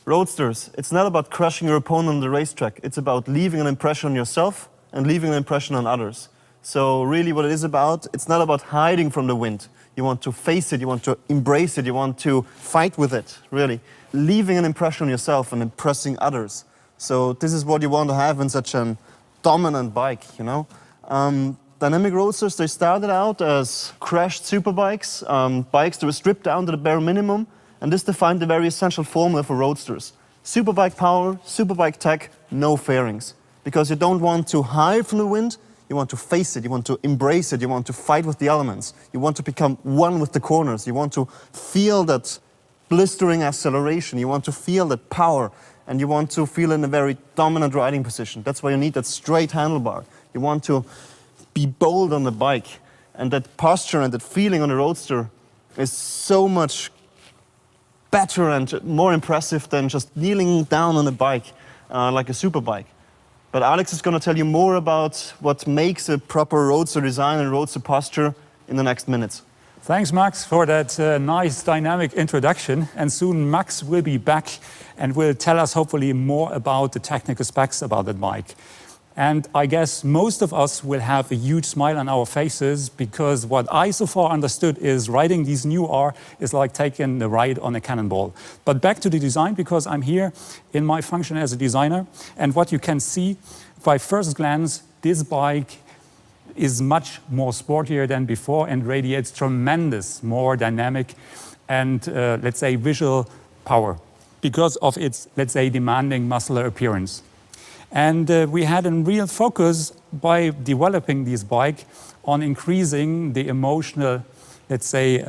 Roadsters, it's not about crushing your opponent on the racetrack. It's about leaving an impression on yourself and leaving an impression on others. So really what it is about, it's not about hiding from the wind. You want to face it, you want to embrace it, you want to fight with it, really. Leaving an impression on yourself and impressing others. So this is what you want to have in such a dominant bike, you know. Dynamic Roadsters, they started out as crashed superbikes, bikes that were stripped down to the bare minimum, and this defined the very essential formula for roadsters. Superbike power, superbike tech, no fairings. Because you don't want to hide from the wind, you want to face it, you want to embrace it, you want to fight with the elements, you want to become one with the corners, you want to feel that blistering acceleration, you want to feel that power, and you want to feel in a very dominant riding position. That's why you need that straight handlebar. You want to be bold on the bike, and that posture and that feeling on the Roadster is so much better and more impressive than just kneeling down on a bike like a superbike. But Alex is going to tell you more about what makes a proper Roadster design and Roadster posture in the next minutes. Thanks, Max, for that nice dynamic introduction. And soon Max will be back and will tell us hopefully more about the technical specs about that bike. And I guess most of us will have a huge smile on our faces, because what I so far understood is riding these new R is like taking a ride on a cannonball. But back to the design, because I'm here in my function as a designer. And what you can see by first glance, this bike is much more sportier than before and radiates tremendous more dynamic and, let's say, visual power because of its, let's say, demanding muscular appearance. And we had a real focus by developing this bike on increasing the emotional, let's say,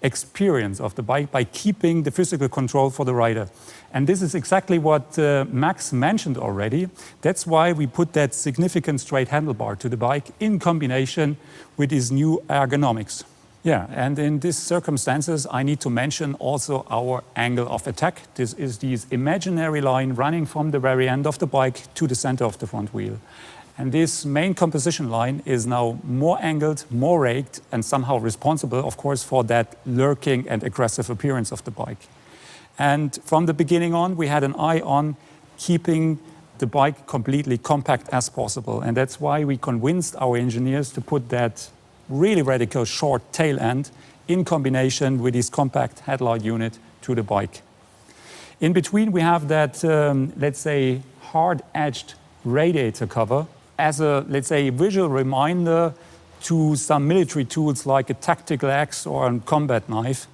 experience of the bike by keeping the physical control for the rider. And this is exactly what Max mentioned already. That's why we put that significant straight handlebar to the bike in combination with these new ergonomics. Yeah, and in these circumstances, I need to mention also our angle of attack. This is this imaginary line running from the very end of the bike to the center of the front wheel. And this main composition line is now more angled, more raked, and somehow responsible, of course, for that lurking and aggressive appearance of the bike. And from the beginning on, we had an eye on keeping the bike completely compact as possible. And that's why we convinced our engineers to put that really radical short tail end in combination with this compact headlight unit to the bike. In between, we have that, let's say, hard-edged radiator cover as a, let's say, visual reminder to some military tools like a tactical axe or a combat knife.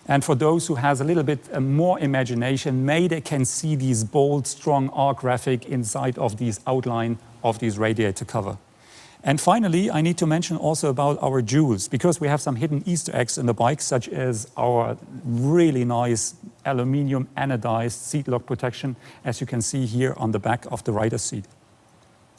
And for those who has a little bit more imagination, maybe they can see these bold, strong R graphic inside of this outline of this radiator cover. And finally, I need to mention also about our jewels, because we have some hidden Easter eggs in the bike, such as our really nice aluminium anodized seat lock protection, as you can see here on the back of the rider's seat.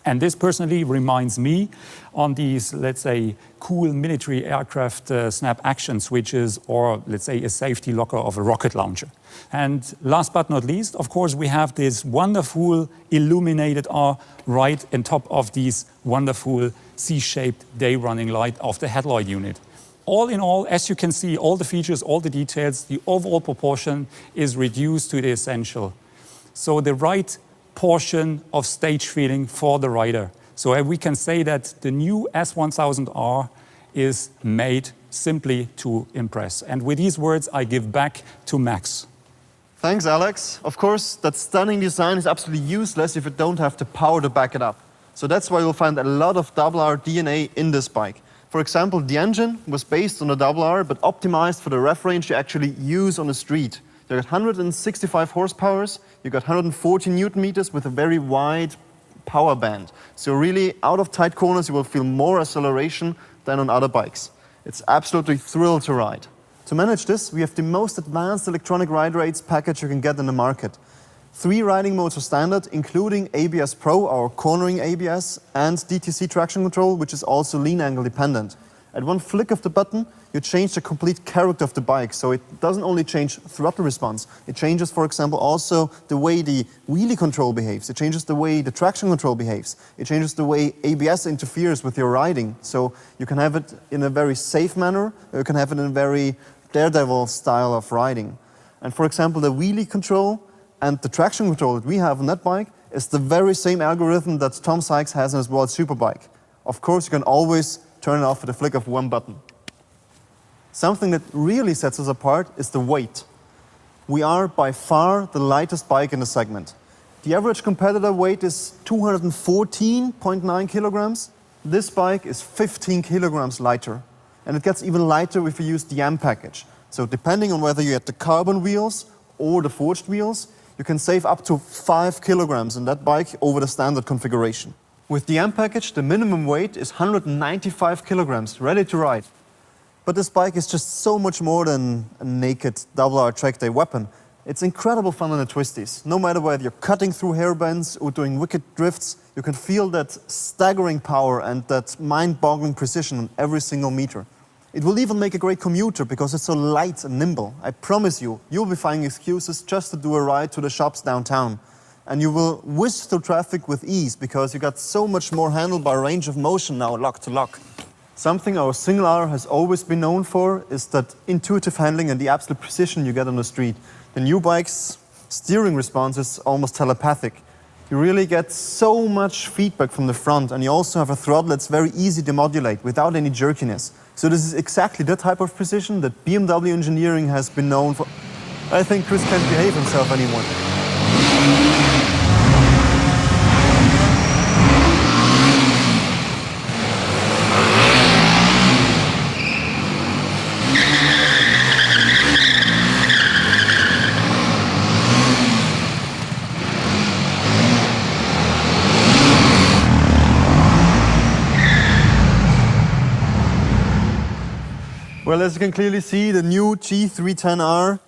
And this personally reminds me on these, let's say, cool military aircraft snap action switches, or let's say a safety locker of a rocket launcher. And last but not least, of course, we have this wonderful illuminated R right on top of this wonderful C-shaped day running light of the headlight unit. All in all, as you can see, all the features, all the details, the overall proportion is reduced to the essential. So the right portion of stage feeling for the rider. So we can say that the new S1000R is made simply to impress. And with these words, I give back to Max. Thanks, Alex. Of course, that stunning design is absolutely useless if you don't have the power to back it up. So that's why you'll find a lot of R DNA in this bike. For example, the engine was based on the R, but optimized for the rev range you actually use on the street. You got 165 horsepower, you got 140 Newton meters with a very wide power band. So really, out of tight corners, you will feel more acceleration than on other bikes. It's absolutely thrilled to ride. To manage this, we have the most advanced electronic ride rates package you can get in the market. 3 riding modes are standard, including ABS Pro, our cornering ABS, and DTC traction control, which is also lean angle dependent. At one flick of the button, you change the complete character of the bike. So it doesn't only change throttle response, it changes, for example, also the way the wheelie control behaves. It changes the way the traction control behaves. It changes the way ABS interferes with your riding. So you can have it in a very safe manner, or you can have it in a very daredevil style of riding. And for example, the wheelie control and the traction control that we have on that bike is the very same algorithm that Tom Sykes has on his World Superbike. Of course, you can always turn it off with a flick of one button. Something that really sets us apart is the weight. We are by far the lightest bike in the segment. The average competitor weight is 214.9 kilograms. This bike is 15 kilograms lighter. And it gets even lighter if you use the M package. So depending on whether you get the carbon wheels or the forged wheels, you can save up to 5 kilograms in that bike over the standard configuration. With the M package, the minimum weight is 195 kilograms, ready to ride. But this bike is just so much more than a naked double-R track day weapon. It's incredible fun on the twisties. No matter whether you're cutting through hairbends or doing wicked drifts, you can feel that staggering power and that mind-boggling precision on every single meter. It will even make a great commuter because it's so light and nimble. I promise you, you'll be finding excuses just to do a ride to the shops downtown. And you will whiz through traffic with ease because you got so much more handlebar range of motion now, lock to lock. Something our single R has always been known for is that intuitive handling and the absolute precision you get on the street. The new bike's steering response is almost telepathic. You really get so much feedback from the front, and you also have a throttle that's very easy to modulate without any jerkiness. So this is exactly the type of precision that BMW engineering has been known for. I think Chris can't behave himself anymore. Well, as you can clearly see, the new G310R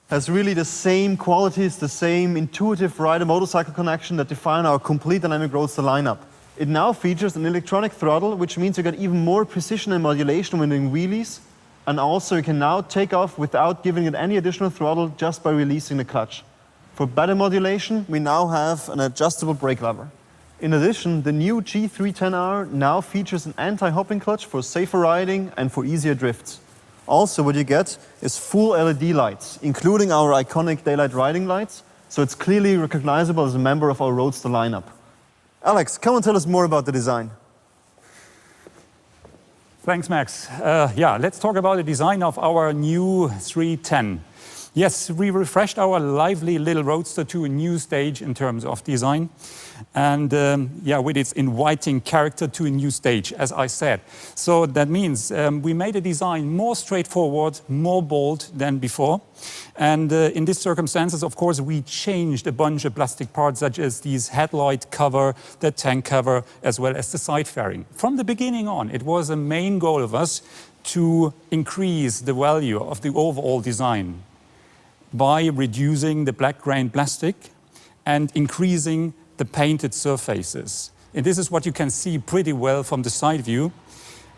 has really the same qualities, the same intuitive rider-motorcycle connection that define our complete Dynamic Roadster lineup. It now features an electronic throttle, which means you get even more precision and modulation when doing wheelies. And also you can now take off without giving it any additional throttle just by releasing the clutch. For better modulation, we now have an adjustable brake lever. In addition, the new G310R now features an anti-hopping clutch for safer riding and for easier drifts. Also, what you get is full LED lights, including our iconic daylight riding lights, so it's clearly recognizable as a member of our Roadster lineup. Alex, come and tell us more about the design. Thanks, Max. Let's talk about the design of our new 310. Yes, we refreshed our lively little Roadster to a new stage in terms of design. And with its inviting character to a new stage, as I said. So that means we made a design more straightforward, more bold than before. And in these circumstances, of course, we changed a bunch of plastic parts, such as these headlight cover, the tank cover, as well as the side fairing. From the beginning on, it was a main goal of us to increase the value of the overall design by reducing the black grain plastic and increasing the painted surfaces. And this is what you can see pretty well from the side view.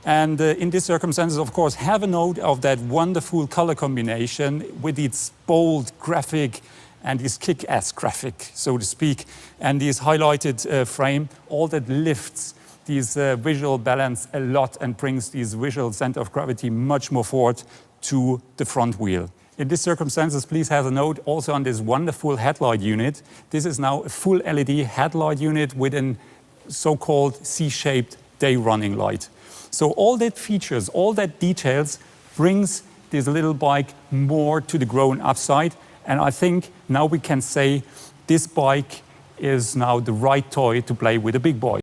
And in these circumstances, of course, have a note of that wonderful color combination with its bold graphic and this kick-ass graphic, so to speak, and this highlighted frame, all that lifts this visual balance a lot and brings this visual center of gravity much more forward to the front wheel. In these circumstances, please have a note also on this wonderful headlight unit. This is now a full LED headlight unit with a so-called C-shaped day running light. So all that features, all that details brings this little bike more to the grown-up side. And I think now we can say this bike is now the right toy to play with the big boys.